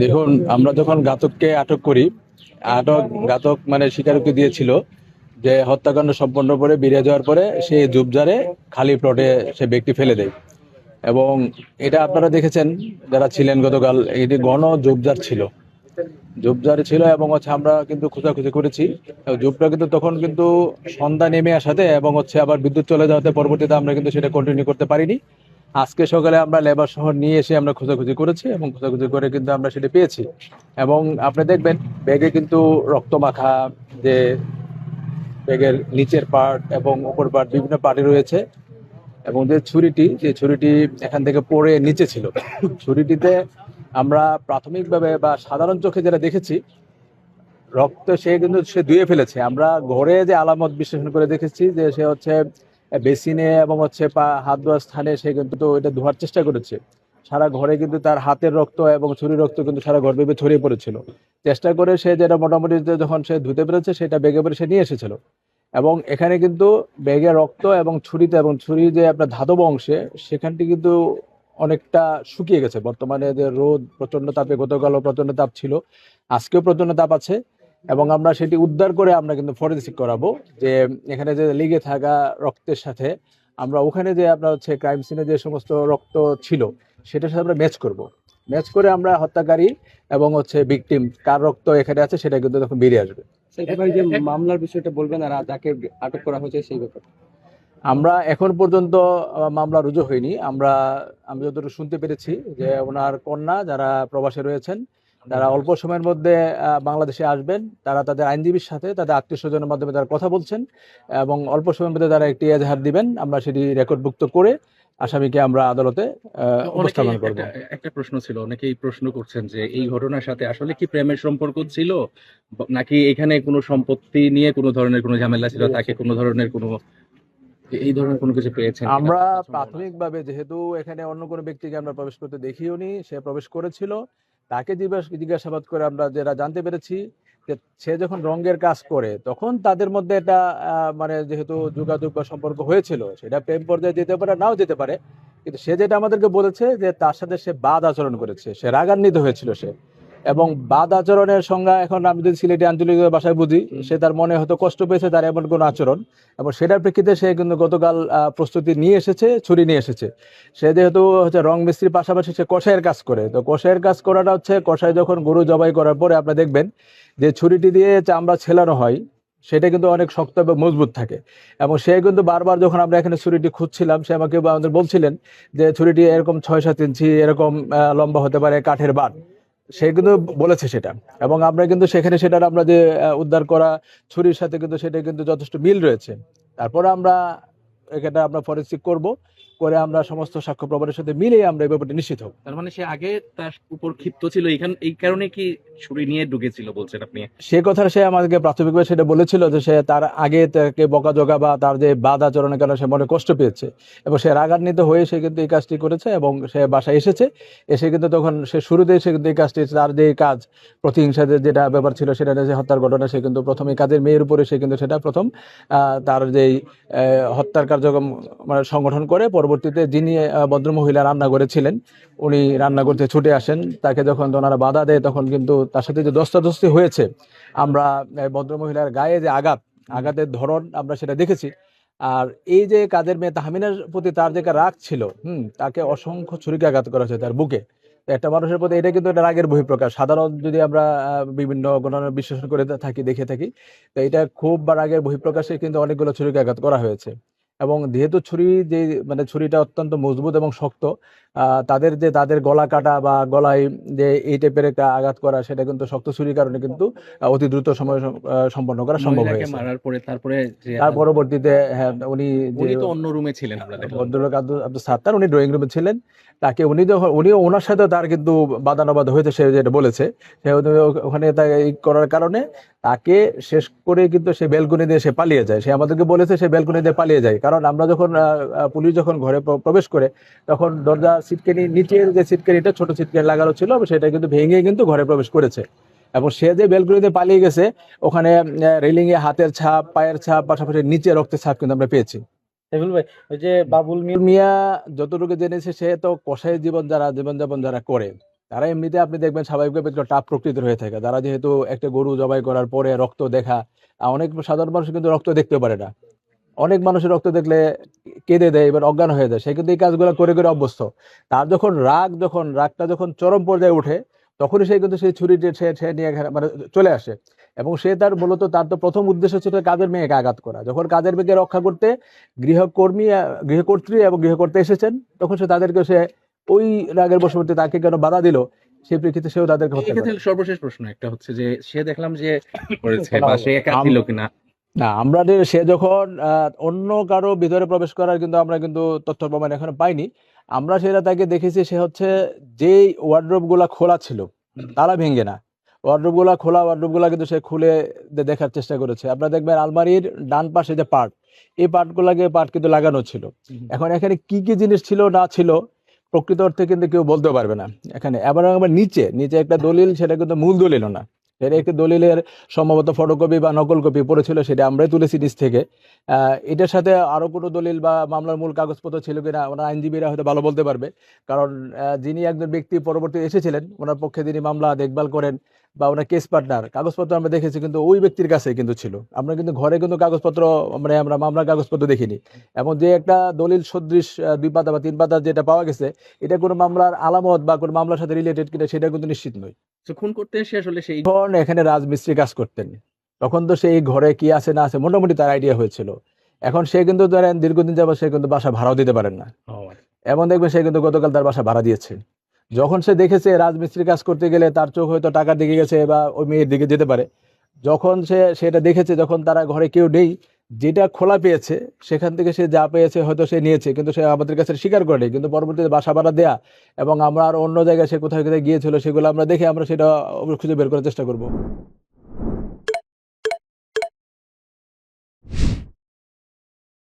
দেখুন, আমরা যখন ঘাতককে আটক করি, ঘাতক মানে স্বীকারোক্তি দিয়েছিল যে হত্যাকাণ্ড সম্পন্ন করে বেরিয়ে যাওয়ার পরে সে ঝোপঝাড়ে খালি প্লটে সে ব্যক্তি ফেলে দেয়। এবং এটা আপনারা দেখেছেন যারা ছিলেন গতকাল, এটি ঘন ঝোপঝাড় ছিল, ঝোপঝাড় ছিল এবং আমরা কিন্তু খোঁজাখুঁজি করেছি। ঝোপটা কিন্তু তখন কিন্তু সন্ধ্যা নেমে আসাতে এবং আবার বিদ্যুৎ চলে যাওয়াতে পরবর্তীতে আমরা কিন্তু সেটা কন্টিনিউ করতে পারিনি। আজকে সকালে আমরা লেবার শহর নিয়ে এসে আমরা খোঁজাখুঁজি করেছি এবং খোঁজাখুঁজি করে কিন্তু আমরা সেটা পেয়েছি। এবং আপনি দেখবেন ব্যাগে কিন্তু রক্ত মাখা, যে ব্যাগের নিচের পার্ট এবং উপর পার্ট বিভিন্ন পার্টে রয়েছে। এবং যে ছুরিটি এখান থেকে পড়ে নিচে ছিল, ছুরিটিতে আমরা প্রাথমিকভাবে বা সাধারণ চোখে যেটা দেখেছি, রক্ত সে ধুয়ে ফেলেছে। আমরা ঘরে যে আলামত বিশ্লেষণ করে দেখেছি যে সে বেসিনে এবং হাত ধোয়ার স্থানে সে কিন্তু এটা ধোয়ার চেষ্টা করেছে। সারা ঘরে কিন্তু তার হাতের রক্ত এবং ছুরির রক্ত কিন্তু সারা ঘর ব্যাপী ছড়িয়ে পড়েছিল। চেষ্টা করে সে যেটা মোটামুটি যখন সে ধুতে পেরেছে সেটা ব্যাগে করে সে নিয়ে এসেছিল। এবং এখানে কিন্তু ব্যাগে রক্ত এবং ছুরি যে আপনার ধাতব অংশে সেখানটি কিন্তু অনেকটা শুকিয়ে গেছে। বর্তমানে যে রোদ প্রচন্ড তাপে, গতকালও প্রচন্ড তাপ ছিল, আজকেও প্রচন্ড তাপ আছে। এবং আমরা সেটি উদ্ধার করে আমরা কিন্তু ফরেনসিক করাবো, যে এখানে যে লেগে থাকা রক্তের সাথে আমরা ওখানে যে আপনার ক্রাইম সিনে যে সমস্ত রক্ত ছিল সেটার সাথে আমরা ম্যাচ করে আমরা হত্যাকারী এবং ভিকটিম কার রক্ত এখানে আছে সেটা কিন্তু তখন বেরিয়ে আসবে। ভাই, যে মামলার বিষয়টা বলবেন আর যাকে আটক করা হয়েছে সেই ব্যাপারে। আমরা এখন পর্যন্ত মামলা রুজু হয়নি। আমি যতটুকু শুনতে পেরেছি যে ওনার কন্যা যারা প্রবাসে রয়েছেন, তারা অল্প সময়ের মধ্যে বাংলাদেশে আসবেন। তারা তাদের আইনজীবীর সাথে তাদের আত্মীয় স্বজনের মাধ্যমে তারা কথা বলছেন এবং অল্প সময়ের মধ্যে তারা একটি এজাহার দিবেন। আমরা সেটি রেকর্ডভুক্ত করে আসামিকে আমরা আদালতে উপস্থাপন করব। একটা প্রশ্ন ছিল, অনেকেই প্রশ্ন করছেন যে এই ঘটনার সাথে আসলে কি প্রেমের সম্পর্ক ছিল, নাকি এখানে কোনো সম্পত্তি নিয়ে কোনো ধরনের কোনো ঝামেলা ছিল, তাকে কোনো ধরনের কোনো এই ধরনের কোনো কিছু পেয়েছেন? আমরা প্রাথমিকভাবে, যেহেতু এখানে অন্য কোনো ব্যক্তিকে আমরা প্রবেশ করতে দেখিওনি, সে প্রবেশ করেছিল, তাকে জিজ্ঞাসাবাদ করে আমরা যেটা জানতে পেরেছি যে সে যখন রঙের কাজ করে তখন তাদের মধ্যে এটা মানে যেহেতু যোগাযোগ বা সম্পর্ক হয়েছিল, সেটা প্রেম পর্যায়ে যেতে পারে নাও যেতে পারে। কিন্তু সে যেটা আমাদেরকে বলেছে যে তার সাথে সে বাদ আচরণ করেছে, সে রাগান্বিত হয়েছিল সে। এবং বাদ আচরণের সংজ্ঞা এখন আমি যদি সিলেটি আঞ্চলিক ভাষায় বুঝি, সে তার মনে হয়তো কষ্ট পেয়েছে তার এমন কোনো আচরণ, এবং সেটার প্রেক্ষিতে সে কিন্তু গতকাল প্রস্তুতি নিয়ে এসেছে, ছুরি নিয়ে এসেছে। সে যেহেতু রং মিস্ত্রির পাশাপাশি সে কষাইয়ের কাজ করে, তো কষাইয়ের কাজ করাটা কষাই যখন গরু জবাই করার পরে আপনি দেখবেন যে ছুরিটি দিয়ে চামড়া ছেলানো হয়, সেটা কিন্তু অনেক শক্ত এবং মজবুত থাকে। এবং সে কিন্তু বারবার যখন আমরা এখানে ছুরিটি খুঁজছিলাম, সে আমাদের বলছিলেন যে ছুরিটি এরকম 6-7 ইঞ্চি এরকম লম্বা হতে পারে, কাঠের বাট, সে কিন্তু বলেছে সেটা। এবং আমরা কিন্তু সেখানে সেটার আমরা যে উদ্ধার করা ছুরির সাথে কিন্তু সেটা কিন্তু যথেষ্ট মিল রয়েছে। তারপরে আমরা আমরা ফরেনসিক করব, করে আমরা সমস্ত সাক্ষ্য প্রমাণের সাথে মিলিয়ে আমরা এই ব্যাপারটা নিশ্চিত হব। তার মানে সে আগে তার উপর ক্ষিপ্ত ছিল, এই কারণে কি ছুরি নিয়ে ঢুকেছিল বলছেন আপনি? সে কথা সে আমাদেরকে প্রাথমিকভাবে সেটা বলেছিল যে সে তার আগে তাকে বকাঝকা বা তার যে বাদ আচরণের কারণে সে মনে কষ্ট পেয়েছে এবং সে রাগান্বিত হয়ে সে কিন্তু এই কাজটি করেছে। এবং সে বাসায় এসেছে, এসে কিন্তু তখন সে শুরুতেই সে কিন্তু এই কাজটি, তার যে কাজ প্রতিহিংসাদের যেটা ব্যাপার ছিল সেটা যে হত্যার ঘটনা, সে কিন্তু প্রথমে কাজের মেয়ের উপরে সে কিন্তু সেটা প্রথম তার যেই হত্যার কার্যক্রম মানে সংগঠন করে। পরবর্তীতে যিনি ভদ্রমহিলা রান্না করেছিলেন, উনি রান্না করতে ছুটে আসেন, তাকে যখন ওনারা বাধা দেয় তখন কিন্তু তার সাথে যে ধস্তাধস্তি হয়েছে, আমরা ভদ্রমহিলার গায়ে যে আঘাতের ধরন আমরা সেটা দেখেছি। আর এই যে কাদের মেয়ে তাহমিনার প্রতি তার যে রাগ ছিল, তাকে অসংখ্য ছুরিকাঘাত করা হয়েছে তার বুকে। তো একটা মানুষের প্রতি এটা কিন্তু একটা রাগের বহিঃপ্রকাশ। সাধারণ যদি আমরা বিভিন্ন ঘটনা বিশ্লেষণ করে দেখে থাকি, তো এটা খুব বা রাগের বহিঃপ্রকাশে কিন্তু অনেকগুলো ছুরিকাঘাত করা হয়েছে। এবং যেহেতু ছুরিটা অত্যন্ত মজবুত এবং শক্ত, তাদের গলা কাটা বা গলায় যে এই টাইপের একটা আঘাত করা, সেটা কিন্তু শক্ত ছুরির কারণে কিন্তু অতি দ্রুত সময় সম্পন্ন করা সম্ভব হয়েছে। মারার পরে তারপরে তার পরবর্তীতে হ্যাঁ, উনি তো অন্য রুমে ছিলেন, আমরা দেখলাম ভদ্রলোক আব্দুল সাত্তার, উনি ড্রয়িং রুমে ছিলেন। তাকে উনিও ওনার সাথে তার কিন্তু বাদানুবাদ হয়েছে, সে যেটা বলেছে। সে ওখানে করার কারণে তাকে শেষ করে কিন্তু সে ব্যালকনি দিয়ে সে পালিয়ে যায়। সে আমাদেরকে বলেছে সে ব্যালকনি দিয়ে পালিয়ে যায়, কারণ আমরা যখন পুলিশ যখন ঘরে প্রবেশ করে তখন দরজা সিটকানি, নিচের যে সিটকানিটা ছোট সিটকানি লাগানো ছিল সেটা কিন্তু ভেঙে কিন্তু ঘরে প্রবেশ করেছে। এবং সে যে ব্যালকনিতে পালিয়ে গেছে, ওখানে রেলিং এ হাতের ছাপ, পায়ের ছাপ, পাশাপাশি নিচে রক্তের ছাপ কিন্তু আমরা পেয়েছি। সাইফুল ভাই, ওই যে বাবুল মিয়া যতটুকু জেনেছে, সে তো কসাই জীবনযাপন যারা করে, তারা এমনিতে আপনি দেখবেন স্বাভাবিকভাবে একটু টাফ প্রকৃতির হয়ে থাকে। তারা যেহেতু একটা গরু জবাই করার পরে রক্ত দেখা, অনেক সাধারণ মানুষ কিন্তু রক্ত দেখতে পারে না। অনেক মানুষের রক্ত দেখলে কেঁদে দেয়, এবার অজ্ঞান হয়ে যায়। সে কিন্তু এই কাজগুলো করে করে অভ্যস্ত। তার রাগটা যখন চরম পর্যায়ে ওঠে, তখনই সে কিন্তু সেই ছুরি দিয়ে সে নিয়ে মানে চলে আসে। এবং সে তার তো প্রথম উদ্দেশ্য ছিল কাজের মেয়েকে আঘাত করা। যখন কাজের মেয়েকে রক্ষা করতে গৃহকর্ত্রী এবং গৃহকর্তা এসেছেন, তখন সে ওই রাগের বশবর্তী তাকে কেন বাধা দিল, সেই প্রেক্ষিতে সেও তাদেরকে হত্যা করে। এক্ষেত্রে সর্বশেষ প্রশ্ন একটা হচ্ছে যে সে দেখলাম যে করেছে বা সে একা ছিল কিনা। না, সে যখন অন্য কারো ভিতরে প্রবেশ করার কিন্তু আমরা কিন্তু তথ্য প্রমাণ এখনো পাইনি। আমরা সেটা তাকে দেখেছি, সে হচ্ছে যেই ওয়ার্ড্রোব গুলা খোলা ছিল, তালা ভেঙে না, ওয়ার্ড্রোব গুলা কিন্তু সে খুলে দেখার চেষ্টা করেছে। আপনারা দেখবেন আলমারির ডান পাশে যে এই পার্ট কিন্তু লাগানো ছিল। এখন এখানে কি কি জিনিস ছিল না ছিল প্রকৃত অর্থে কিন্তু কেউ বলতে পারবে না এখানে। আবার নিচে একটা দলিল, সেটা কিন্তু মূল দলিল না, এর একটি দলিলের সম্ভবত ফটোকপি বা নকল কপি পড়েছিল, সেটা আমরাই তুলেছি নিচ থেকে। এটার সাথে আরো কোনো দলিল বা মামলার মূল কাগজপত্র ছিল কিনা ওনার আইনজীবীরা হয়তো ভালো বলতে পারবে। কারণ যিনি একজন ব্যক্তি পরবর্তী এসেছিলেন, ওনার পক্ষে যিনি মামলা দেখভাল করেন বা ওনার কেস পার্টনার, কাগজপত্র আমরা দেখেছি কিন্তু ওই ব্যক্তির কাছে কিন্তু ছিল। আমরা কিন্তু ঘরে কিন্তু কাগজপত্র, মানে আমরা মামলার কাগজপত্র দেখিনি। এবং যে একটা দলিল সদৃশ 2 পাতা বা 3 পাতা যেটা পাওয়া গেছে, এটা কোনো মামলার আলামত বা কোনো মামলার সাথে রিলেটেড কিনা সেটা কিন্তু নিশ্চিত নয়। তো খুন করতে এসে আসলে সেই যখন এখানে রাজমিস্ত্রি কাজ করতেন, তখন তো সেই ঘরে কি আছে না আছে মোটামুটি তার আইডিয়া হয়েছিল। এখন সে কিন্তু ধরেন দীর্ঘদিন যাবত সে কিন্তু বাসা ভাড়াও দিতে পারেন না। এমন দেখবেন সে কিন্তু গতকাল তার বাসা ভাড়া দিয়েছে। যখন সে দেখেছে রাজমিস্ত্রি কাজ করতে গেলে তার চোখ হয়তো টাকার দিকে গেছে বা ওই মেয়ের দিকে যেতে পারে, যখন সেটা দেখেছে, যখন তারা ঘরে কেউ নেই, যেটা খোলা পেয়েছে সেখান থেকে সে যা পেয়েছে হয়তো সে নিয়েছে, কিন্তু সে আমাদের কাছে স্বীকার করেনি। কিন্তু পরবর্তীতে বাসা ভাড়া দেয়া এবং আমরা আর অন্য জায়গায় সে কোথায় কোথায় গিয়েছিল সেগুলো আমরা দেখে আমরা সেটা খুঁজে বের করার চেষ্টা করব।